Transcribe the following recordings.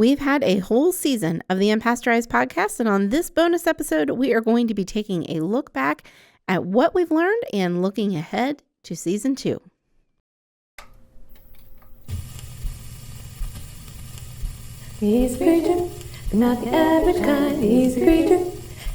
We've had a whole season of the Unpastorized Podcast, and on this bonus episode, we are going to be taking a look back at what we've learned and looking ahead to season 2. He's a preacher, but not the average kind. He's a preacher,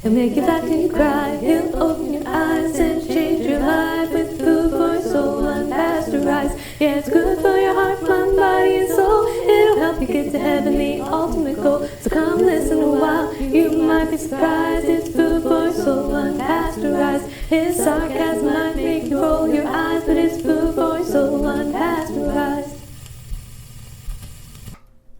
he'll make you laugh till you cry. He'll open your eyes and change your life with food for your soul, unpasteurized. Yeah, it's good for your heart, mind, body, and soul. It'll help you get to heaven, the ultimate goal. So come listen a while, you might be surprised. It's food for your soul, unpasteurized. His sarcasm might make you roll your eyes, but it's food for your soul, unpasteurized.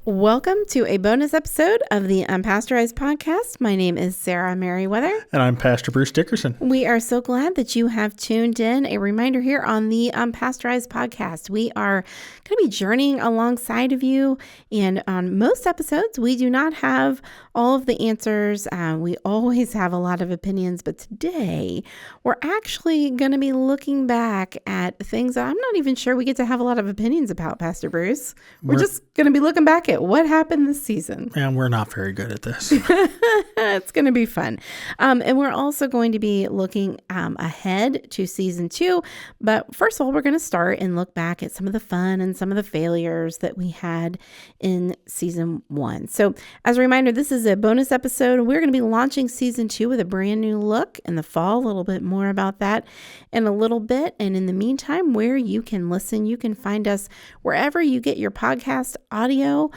Welcome to a bonus episode of the Unpastorized Podcast. My name is Sarah Merriweather. And I'm Pastor Bruce Dickerson. We are so glad that you have tuned in. A reminder here on the Unpastorized Podcast, we are going to be journeying alongside of you. And on most episodes, we do not have all of the answers. We always have a lot of opinions. But today, we're actually going to be looking back at things that I'm not even sure we get to have a lot of opinions about, Pastor Bruce. We're just going to be looking back at what happened this season. And we're not very good at this. It's going to be fun. And we're also going to be looking ahead to season 2. But first of all, we're going to start and look back at some of the fun and some of the failures that we had in season 1. So as a reminder, this is a bonus episode. We're going to be launching season 2 with a brand new look in the fall. A little bit more about that in a little bit. And in the meantime, where you can listen, you can find us wherever you get your podcast audio.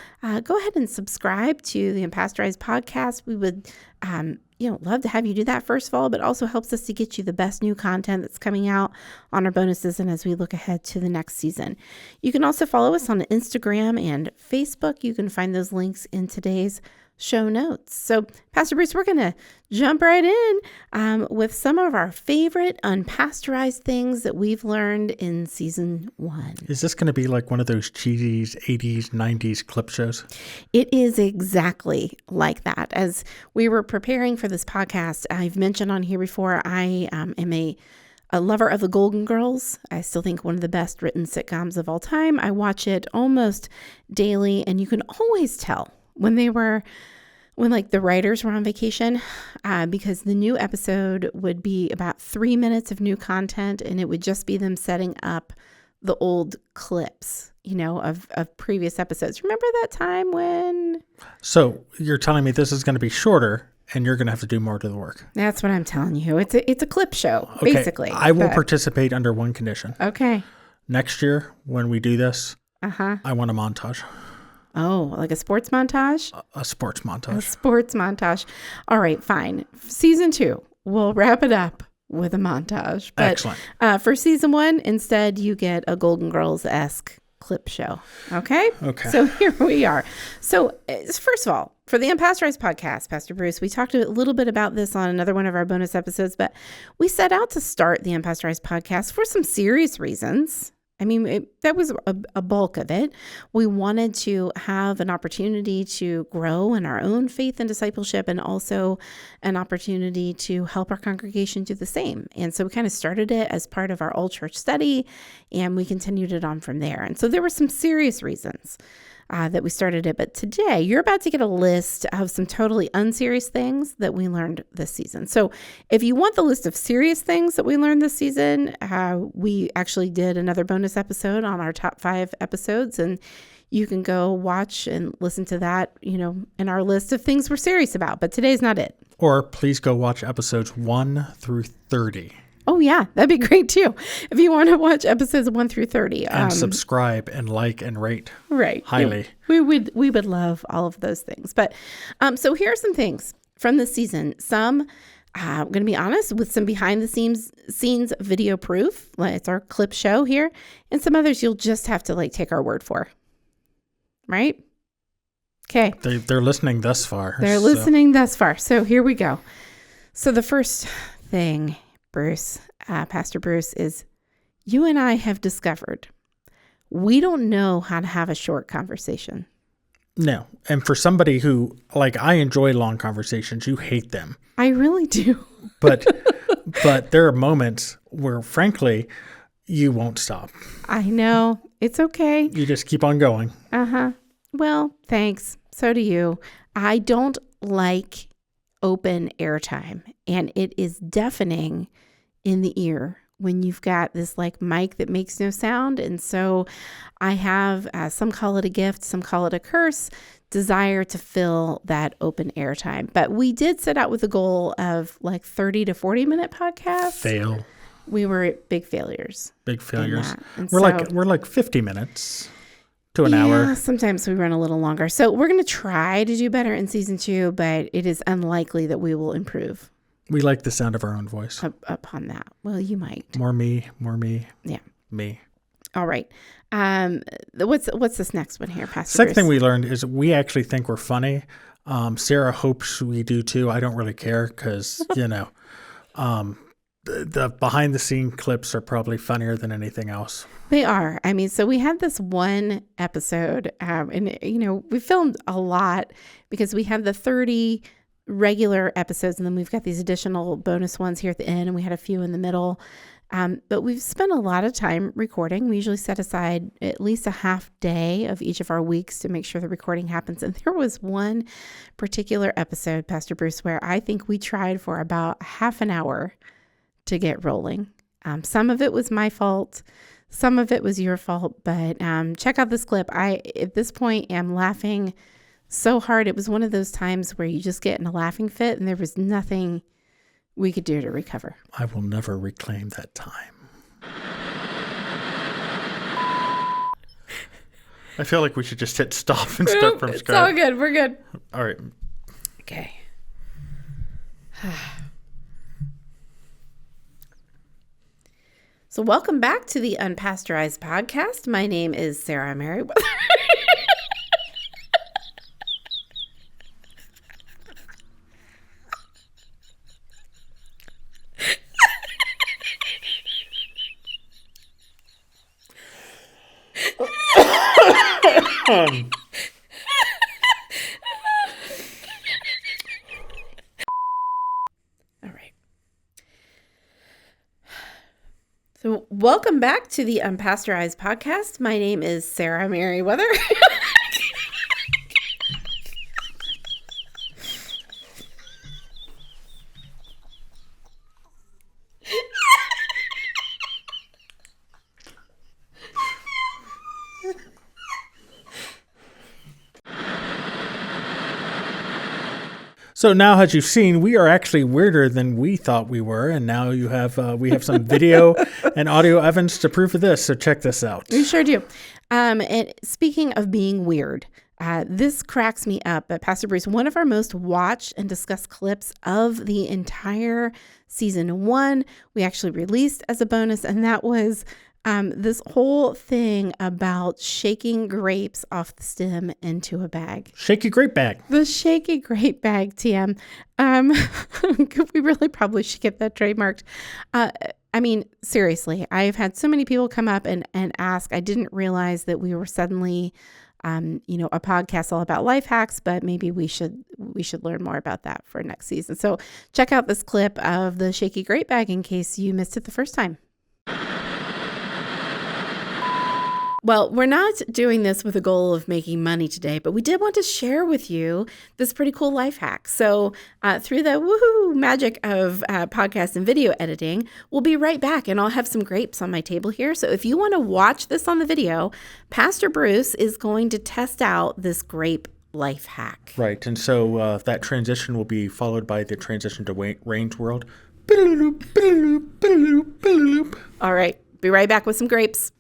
Go ahead and subscribe to the Unpastorized Podcast. We would, love to have you do that first of all, but also helps us to get you the best new content that's coming out on our bonuses and as we look ahead to the next season. You can also follow us on Instagram and Facebook. You can find those links in today's show notes. So, Pastor Bruce, we're going to jump right in with some of our favorite unpasteurized things that we've learned in season 1. Is this going to be like one of those cheesy 80s, 90s clip shows? It is exactly like that. As we were preparing for this podcast, I've mentioned on here before, I am a lover of the Golden Girls. I still think one of the best written sitcoms of all time. I watch it almost daily, and you can always tell when the writers were on vacation, because the new episode would be about 3 minutes of new content, and it would just be them setting up the old clips, of previous episodes. Remember that time when? So you're telling me this is going to be shorter, and you're going to have to do more to the work. That's what I'm telling you. It's a clip show, okay, basically. I will participate under one condition. Okay. Next year, when we do this, I want a montage. Oh, like a sports montage? A sports montage. A sports montage. All right, fine. Season 2, we'll wrap it up with a montage. But, excellent. For season 1, instead, you get a Golden Girls-esque clip show. Okay? Okay. So here we are. So first of all, for the Unpastorized Podcast, Pastor Bruce, we talked a little bit about this on another one of our bonus episodes, but we set out to start the Unpastorized Podcast for some serious reasons. I mean, that was a bulk of it. We wanted to have an opportunity to grow in our own faith and discipleship, and also an opportunity to help our congregation do the same. And so we kind of started it as part of our all-church study, and we continued it on from there. And so there were some serious reasons that we started it. But today, you're about to get a list of some totally unserious things that we learned this season. So if you want the list of serious things that we learned this season, we actually did another bonus episode on our top 5 episodes, and you can go watch and listen to that, in our list of things we're serious about. But today's not it. Or please go watch episodes 1 through 30. Oh, yeah, that'd be great, too. If you want to watch episodes 1 through 30. And subscribe and like and rate. Right. Highly. We would love all of those things. But so here are some things from this season. Some, I'm going to be honest, with some behind the scenes video proof. It's our clip show here. And some others you'll just have to take our word for. Right? Okay. They're listening thus far. They're listening thus far. So here we go. So the first thing, Bruce, Pastor Bruce, is you and I have discovered we don't know how to have a short conversation. No. And for somebody who, I enjoy long conversations, you hate them. I really do. But there are moments where, frankly, you won't stop. I know. It's okay. You just keep on going. Uh-huh. Well, thanks. So do you. I don't like open air time, and it is deafening in the ear when you've got this like mic that makes no sound. And so I have, some call it a gift, some call it a curse, desire to fill that open air time. But we did set out with a goal of like 30 to 40 minute podcasts. Fail. We were big failures. Big failures. We're like 50 minutes to an hour. Sometimes we run a little longer. So we're going to try to do better in season 2, but it is unlikely that we will improve. We like the sound of our own voice. Upon that. Well, you might. More me. Yeah. Me. All right. What's this next one here, Pastor Second Bruce? thing we learned is we actually think we're funny. Sarah hopes we do too. I don't really care because, the behind the scene clips are probably funnier than anything else. They are. I mean, so we had this one episode and, we filmed a lot because we have the 30 regular episodes and then we've got these additional bonus ones here at the end and we had a few in the middle. But we've spent a lot of time recording. We usually set aside at least a half day of each of our weeks to make sure the recording happens. And there was one particular episode, Pastor Bruce, where I think we tried for about half an hour to get rolling. Some of it was my fault. Some of it was your fault. But check out this clip. I, at this point, am laughing so hard. It was one of those times where you just get in a laughing fit and there was nothing we could do to recover. I will never reclaim that time. I feel like we should just hit stop and start from scratch. It's all good. We're good. All right. Okay. So welcome back to the Unpastorized Podcast. My name is Sarah Merriweather. All right. So welcome back to the Unpastorized Podcast. My name is Sarah Merriweather. So now, as you've seen, we are actually weirder than we thought we were, and now we have some video and audio evidence to prove of this. So check this out. We sure do. And speaking of being weird, this cracks me up. But Pastor Bruce, one of our most watched and discussed clips of the entire season 1, we actually released as a bonus, and that was this whole thing about shaking grapes off the stem into a bag. Shaky grape bag. The shaky grape bag, TM. We really probably should get that trademarked. I mean, seriously, I've had so many people come up and ask. I didn't realize that we were suddenly, a podcast all about life hacks, but maybe we should learn more about that for next season. So check out this clip of the shaky grape bag in case you missed it the first time. Well, we're not doing this with a goal of making money today, but we did want to share with you this pretty cool life hack. So through the woohoo magic of podcast and video editing, we'll be right back, and I'll have some grapes on my table here. So if you want to watch this on the video, Pastor Bruce is going to test out this grape life hack. Right, and so that transition will be followed by the transition to Rain's World. All right, be right back with some grapes.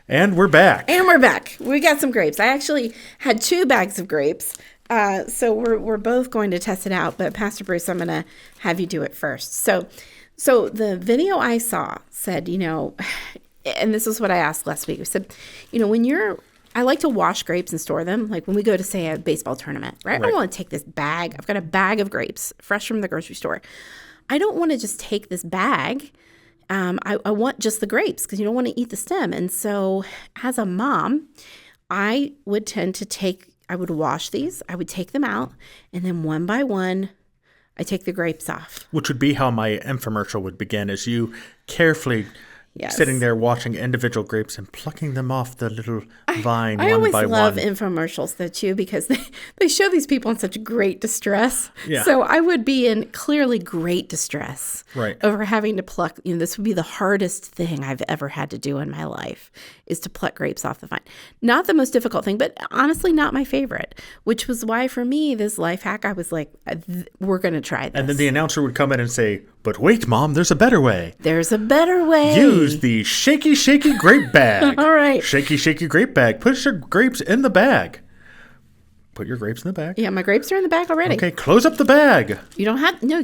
And we're back. We got some grapes. I actually had 2 bags of grapes. So we're both going to test it out. But Pastor Bruce, I'm going to have you do it first. So the video I saw said, and this is what I asked last week. I said, I like to wash grapes and store them. Like when we go to, say, a baseball tournament, right? I don't want to take this bag. I've got a bag of grapes fresh from the grocery store. I don't want to just take this bag. I want just the grapes because you don't want to eat the stem. And so as a mom, I would wash these. I would take them out. And then one by one, I take the grapes off. Which would be how my infomercial would begin, is you carefully Yes. Sitting there watching individual grapes and plucking them off the little vine I one always by love one. infomercials though too, because they show these people in such great distress. Yeah. So I would be in clearly great distress Right. over having to pluck. This would be the hardest thing I've ever had to do in my life, is to pluck grapes off the vine. Not the most difficult thing, but honestly not my favorite, which was why for me, this life hack, I was like, we're going to try this. And then the announcer would come in and say, "But wait, Mom, there's a better way. There's a better way. Use the shaky, shaky grape bag." All right. Shaky, shaky grape bag. Put your grapes in the bag. Put your grapes in the bag. Yeah, my grapes are in the bag already. Okay, close up the bag. You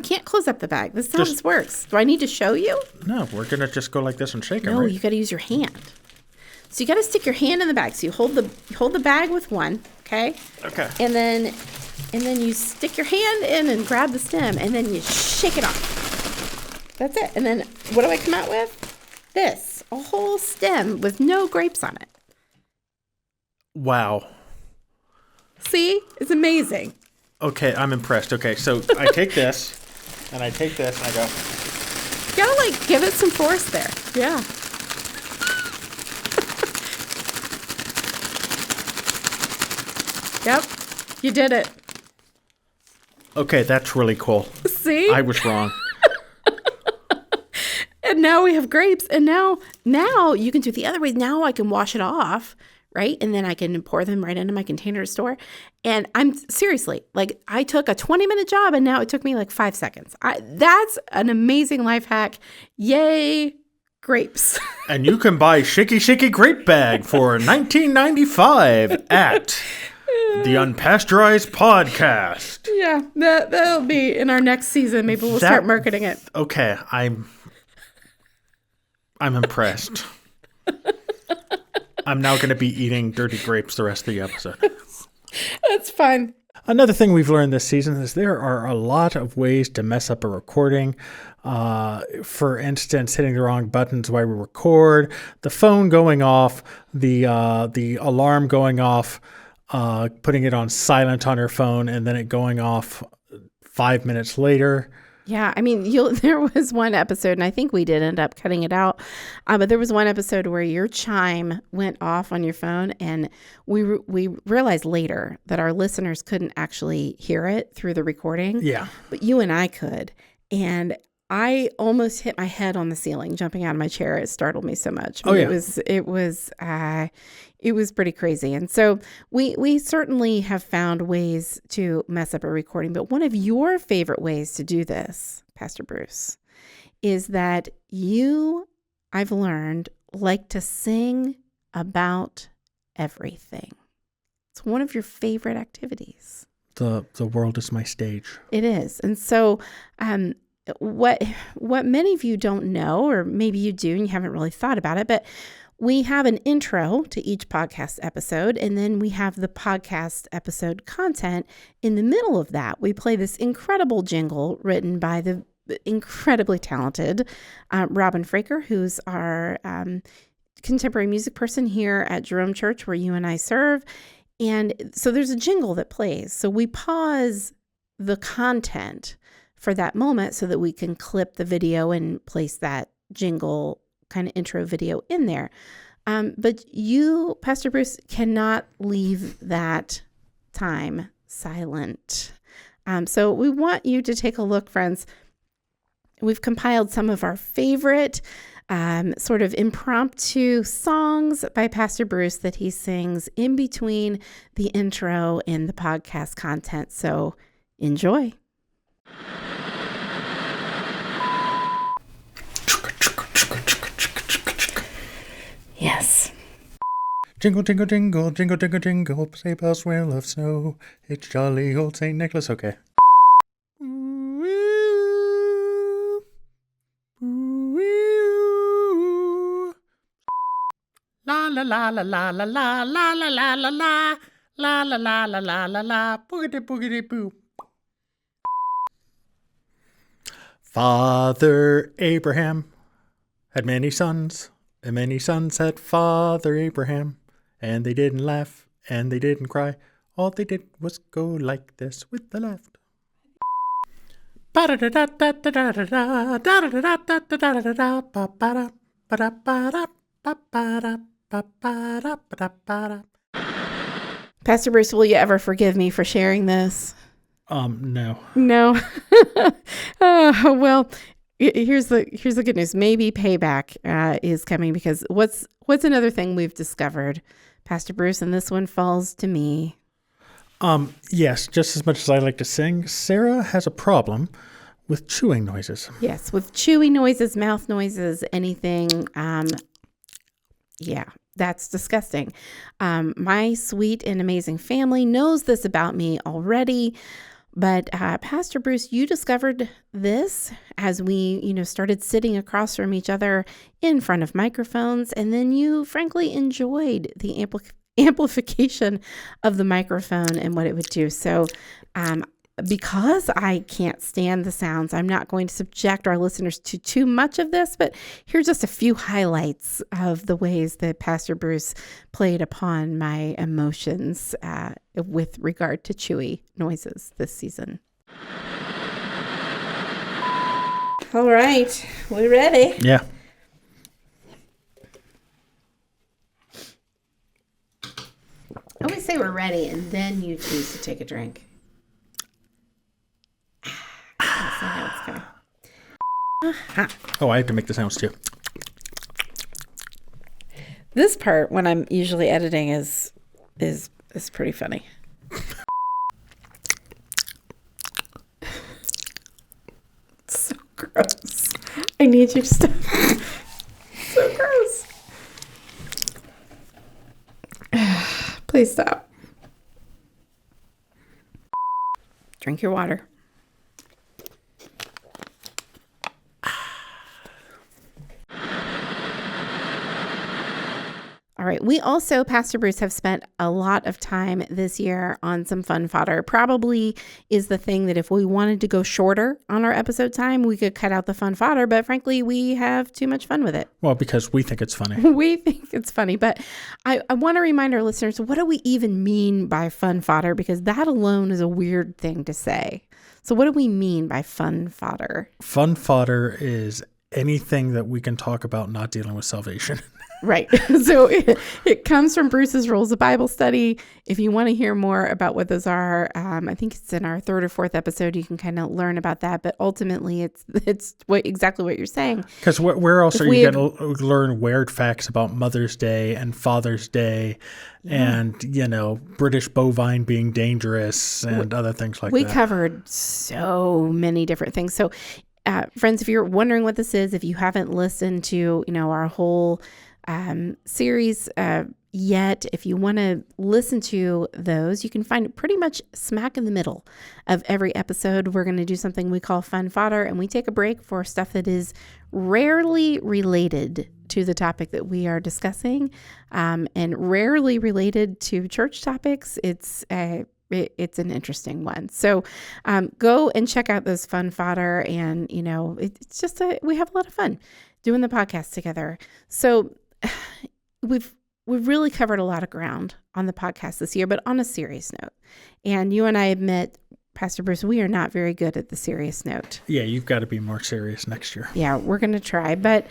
can't close up the bag. This is how this works. Do I need to show you? No, we're going to just go like this and shake them, No, right? you got to use your hand. So you got to stick your hand in the bag. So you hold the bag with one, okay? Okay. And then you stick your hand in and grab the stem, and then you shake it off. That's it. And then what do I come out with? This, a whole stem with no grapes on it. Wow. See? It's amazing. Okay, I'm impressed. Okay, so I take this, and I take this, and I go, You gotta give it some force there. Yeah. Yep. You did it. okay, that's really cool. See? I was wrong. And now we have grapes, and now you can do it the other way. Now I can wash it off, right? And then I can pour them right into my container store. And I'm seriously, I took a 20-minute job, and now it took me 5 seconds. That's an amazing life hack. Yay, grapes. And you can buy Shaky Shaky Grape Bag for $19.95 at the Unpastorized Podcast. Yeah, that'll be in our next season. Maybe we'll start marketing it. Okay, I'm impressed. I'm now going to be eating dirty grapes the rest of the episode. That's fun. Another thing we've learned this season is there are a lot of ways to mess up a recording. For instance, hitting the wrong buttons while we record, the phone going off, the alarm going off, putting it on silent on your phone, and then it going off 5 minutes later. Yeah, I mean, there was one episode, and I think we did end up cutting it out, but there was one episode where your chime went off on your phone, and we realized later that our listeners couldn't actually hear it through the recording. Yeah. But you and I could, and I almost hit my head on the ceiling jumping out of my chair. It startled me so much. Oh, yeah. It was pretty crazy. And so we certainly have found ways to mess up a recording. But one of your favorite ways to do this, Pastor Bruce, is that I've learned, like to sing about everything. It's one of your favorite activities. The world is my stage. It is. And so what many of you don't know, or maybe you do and you haven't really thought about it, but we have an intro to each podcast episode, and then we have the podcast episode content. In the middle of that, we play this incredible jingle written by the incredibly talented Robin Fraker, who's our contemporary music person here at Jerome Church, where you and I serve. And so there's a jingle that plays. So we pause the content for that moment so that we can clip the video and place that jingle kind of intro video in there. But you, Pastor Bruce, cannot leave that time silent. So we want you to take a look, friends. We've compiled some of our favorite sort of impromptu songs by Pastor Bruce that he sings in between the intro and the podcast content. So enjoy. Yes. Jingle, jingle, jingle, jingle, jingle, jingle, sleigh bells swell of snow. It's jolly old St. Nicholas. Okay. La la la la la la la la la la la la la la la la la la la boogity boogity boo. Father Abraham had many sons, and many sons had Father Abraham, and they didn't laugh and they didn't cry. All they did was go like this with the left. Pastor Bruce, will you ever forgive me for sharing this? No. No. Well, here's the good news. Maybe payback is coming, because what's another thing we've discovered, Pastor Bruce, and this one falls to me. Yes, just as much as I like to sing, Sarah has a problem with chewing noises. Yes, with chewing noises, mouth noises, anything. Yeah, that's disgusting. My sweet and amazing family knows this about me already. But Pastor Bruce, you discovered this as we, started sitting across from each other in front of microphones, and then you frankly enjoyed the amplification of the microphone and what it would do. So because I can't stand the sounds, I'm not going to subject our listeners to too much of this, but here's just a few highlights of the ways that Pastor Bruce played upon my emotions with regard to chewy noises this season. All right, we ready? Yeah. I always say we're ready, and then you choose to take a drink. That's how it's coming. Oh, I have to make the sounds too. This part, when I'm usually editing, is pretty funny. It's so gross. I need you to stop. So gross. Please stop. Drink your water. All right. We also, Pastor Bruce, have spent a lot of time this year on some fun fodder. Probably is the thing that if we wanted to go shorter on our episode time, we could cut out the fun fodder. But frankly, we have too much fun with it. Well, because we think it's funny. We think it's funny. But I want to remind our listeners, what do we even mean by fun fodder? Because that alone is a weird thing to say. So what do we mean by fun fodder? Fun fodder is anything that we can talk about not dealing with salvation. Right. So it comes from Bruce's Rules of Bible Study. If you want to hear more about what those are, I think it's in our 3rd or 4th episode. You can kind of learn about that. But ultimately, it's exactly what you're saying. Because where else are you going to learn weird facts about Mother's Day and Father's Day and, British bovine being dangerous and other things like that? We covered so many different things. So, friends, if you're wondering what this is, if you haven't listened to, our whole series yet, if you want to listen to those, you can find it pretty much smack in the middle of every episode. We're going to do something we call fun fodder, and we take a break for stuff that is rarely related to the topic that we are discussing, and rarely related to church topics. It's an interesting one. So go and check out those fun fodder, and it's just we have a lot of fun doing the podcast together. So we've really covered a lot of ground on the podcast this year, but on a serious note. And you and I admit, Pastor Bruce, we are not very good at the serious note. Yeah, you've got to be more serious next year. Yeah, we're going to try. But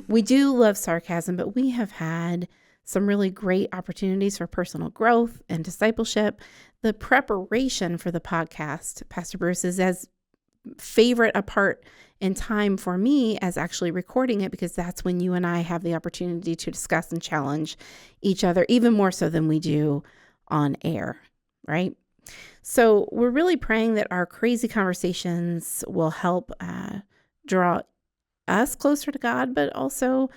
we do love sarcasm, but we have had some really great opportunities for personal growth and discipleship. The preparation for the podcast, Pastor Bruce, is as favorite a part in time for me as actually recording it, because that's when you and I have the opportunity to discuss and challenge each other, even more so than we do on air, right? So we're really praying that our crazy conversations will help draw us closer to God, but also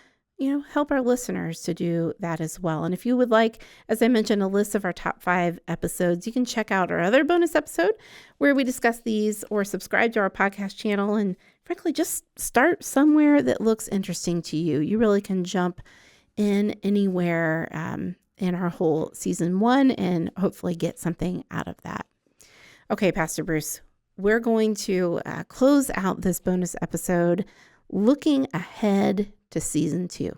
help our listeners to do that as well. And if you would like, as I mentioned, a list of our top 5 episodes, you can check out our other bonus episode where we discuss these, or subscribe to our podcast channel, and frankly, just start somewhere that looks interesting to you. You really can jump in anywhere in our whole season 1 and hopefully get something out of that. Okay, Pastor Bruce, we're going to close out this bonus episode looking ahead to season 2.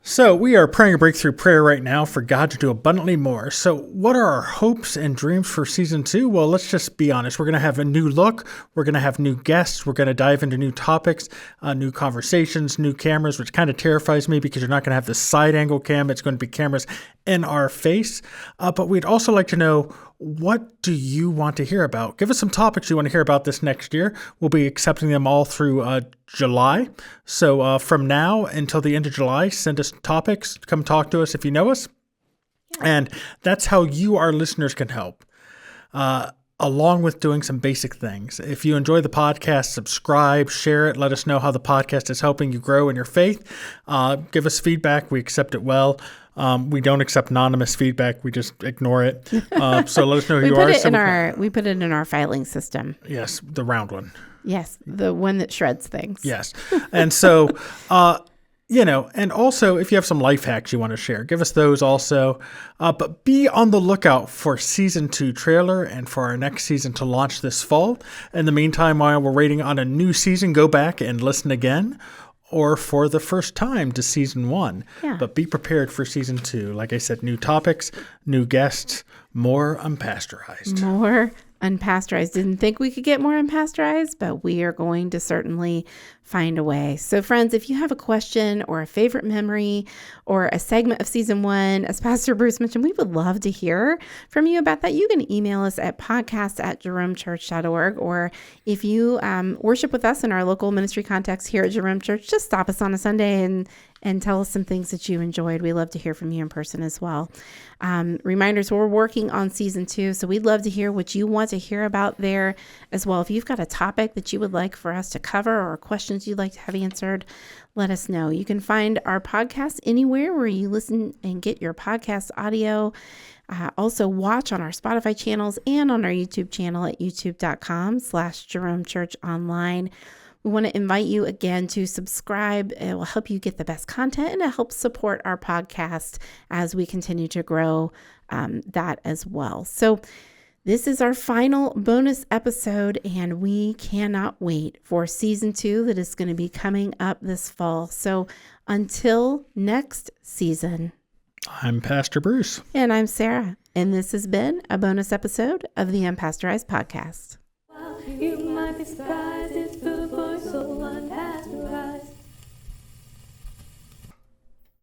So we are praying a breakthrough prayer right now for God to do abundantly more. So what are our hopes and dreams for season 2? Well, let's just be honest. We're going to have a new look. We're going to have new guests. We're going to dive into new topics, new conversations, new cameras, which kind of terrifies me because you're not going to have the side angle cam. It's going to be cameras in our face. But we'd also like to know, what do you want to hear about? Give us some topics you want to hear about this next year. We'll be accepting them all through July. So from now until the end of July, send us topics. Come talk to us if you know us. And that's how you, our listeners, can help. Along with doing some basic things. If you enjoy the podcast, subscribe, share it. Let us know how the podcast is helping you grow in your faith. Give us feedback. We accept it well. We don't accept anonymous feedback. We just ignore it. So let us know who you are. We put it in our filing system. Yes, the round one. Yes, the one that shreds things. Yes. And so, and also if you have some life hacks you want to share, give us those also. But be on the lookout for season 2 trailer and for our next season to launch this fall. In the meantime, while we're waiting on a new season, go back and listen again. Or for the first time to season 1. Yeah. But be prepared for season 2. Like I said, new topics, new guests, more unpasteurized. More unpasteurized. Didn't think we could get more unpasteurized, but we are going to certainly find a way. So friends, if you have a question or a favorite memory or a segment of season 1, as Pastor Bruce mentioned, we would love to hear from you about that. You can email us at podcast@jeromechurch.org, or if you worship with us in our local ministry context here at Jerome Church, just stop us on a Sunday and tell us some things that you enjoyed. We love to hear from you in person as well. Reminders, we're working on season 2, so we'd love to hear what you want to hear about there as well. If you've got a topic that you would like for us to cover or questions you'd like to have answered, let us know. You can find our podcast anywhere where you listen and get your podcast audio. Also watch on our Spotify channels and on our YouTube channel at youtube.com/Jerome Church Online. We want to invite you again to subscribe. It will help you get the best content, and it helps support our podcast as we continue to grow that as well. So this is our final bonus episode, and we cannot wait for season 2 that is going to be coming up this fall. So until next season, I'm Pastor Bruce. And I'm Sarah. And this has been a bonus episode of the Unpastorized Podcast. You might be surprised.